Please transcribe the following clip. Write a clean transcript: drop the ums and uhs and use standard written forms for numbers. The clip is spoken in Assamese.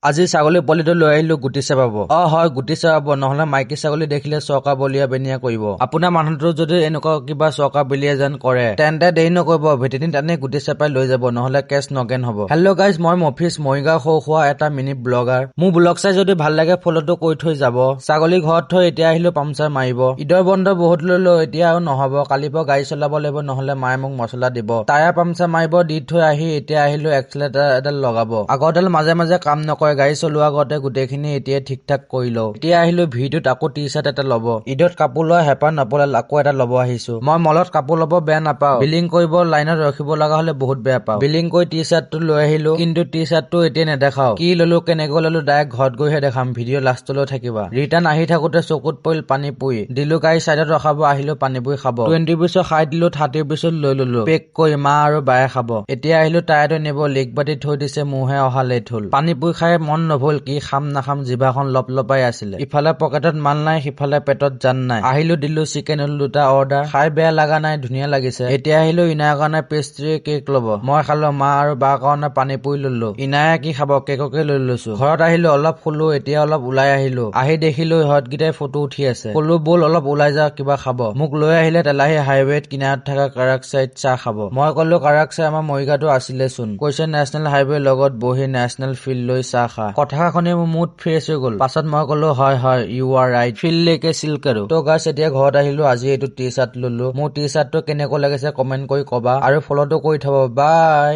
আজি ছাগলী পোৱালিটো লৈ আহিলো গুটি চাপাব। হয় গুটি চাপাব, নহলে মাইকী ছাগলী দেখিলে চৰকা বলিয়া বেনিয়া কৰিব। আপোনাৰ মানুহটো যদি এনেকুৱা কিবা চৰকা বলিয়া যেন কৰে তেন্তে দেৰি নকৰিব, ভেটেৰিনেৰীত আনি গুটি চাপাই লৈ যাব, নহলে কেছ নগেন হ'ব। হেল্ল' গাইজ, মই মফিজ, মৰিগাঁও সৰু সুৰা এটা মিনি ব্লগাৰ। মোৰ ব্লগ চাই যদি ভাল লাগে ফলোটো কৰি থৈ যাব। ছাগলী ঘৰত থৈ এতিয়া আহিলো পামচাৰ মাৰিব। ঈদৰ বন্ধ বহুত ললো, এতিয়া আৰু নহব, কালিৰ পৰা গাড়ী চলাব লাগিব, নহলে মায়ে মোক মছলা দিব। টায়াৰ পামচাৰ মাৰিব দি থৈ আহি এতিয়া আহিলো এক্সিলেটাৰ এডাল লগাব। আগৰডাল মাজে মাজে কাম নকৰে, গাড়ী চলোৱাৰ আগতে গোটেইখিনি এতিয়া ঠিক ঠাক কৰি লওঁ। এতিয়া আহিলো ভিডিঅ'ত আকৌ টি চাৰ্ট এটা ল'ব। ঈদত কাপোৰ লোৱা হেঁপাহ নপলাল, আকৌ এটা ল'ব আহিছো। মই মলত কাপোৰ ল'ব বেয়া নাপাওঁ, বিলিং কৰিব লাইনত ৰখিব লগা হলে বহুত বেয়া পাওঁ। বিলিং কৰি টি চাৰ্টটো লৈ আহিলো, কিন্তু টি চাৰ্টটো এতিয়া নেদেখাও, কি ললো কেনেকৈ ললো ডাইৰেক্ট ঘৰত গৈহে দেখাম। ভিডিঅ' লাষ্টলৈ থাকিবা। ৰিটাৰ্ণ আহি থাকোতে চকুত পৰিল পানী পুৰি, দিলো গাড়ী চাইডত ৰখাব, আহিলো পানী পুৰি খাব। 20 পিছৰ খাই দিলো, 30 পিছত লৈ ললো পেক কৰি, মা আৰু বায়ে খাব। এতিয়া আহিলো টায়াৰটো নিব, লিক বাতি থৈ দিছে, মোৰহে অহা লেট হল। পানী পুৰি খাই মন নভল, কি খাম নাখাম জিভাখন লপলপাই আছিলে। ইফালে পকেটত মাল নাই, সিফালে পেটত জান নাই। আহিলো দিলো চিকেন ৰল 2টা অৰ্ডাৰ, খাই বেয়া লগা নাই, ধুনীয়া লাগিছে। এতিয়া আহিলো ইনাৰ কাৰণে পেষ্ট্ৰি কেক ল'ব, মই খালো, মা আৰু বাৰ কাৰণে পানী পুৰি ললো। ইনায়ে কি খাব, কেককে লৈ লৈছো। ঘৰত আহিলো অলপ শুলো, এতিয়া অলপ ওলাই আহিলো, আহি দেখিলো ইহঁতকেইটাই ফটো উঠি আছে। কলো বল অলপ ওলাই যাও, কিবা খাব। মোক লৈ আহিলে তেলাহী হাইৱেত কিনাৰত থকা কাৰাক চাইড চাহ খাব। মই কলো কাৰাক চাই আমাৰ মৰিগাঁৱতো আছিলে চোন। কৈছে নেচনেল হাইৱে লগত বহি নেচনেল ফিল্ড লৈ চাহ খা। কথা শুনি মোৰ মুড ফ্ৰেছ হৈ গল। পাছত মই কলো হয় ইউ আৰ ৰাইট, ফিল্ড লেকে চিল কৰো। তো গাইছ এতিয়া ঘৰত আহিলো, আজি এইটো টি চাৰ্ট ললো। মোৰ টি চাৰ্টটো কেনেকুৱা লাগিছে কমেন্ট কৰি কবা, আৰু ফলোটো কৰি থব। বাই।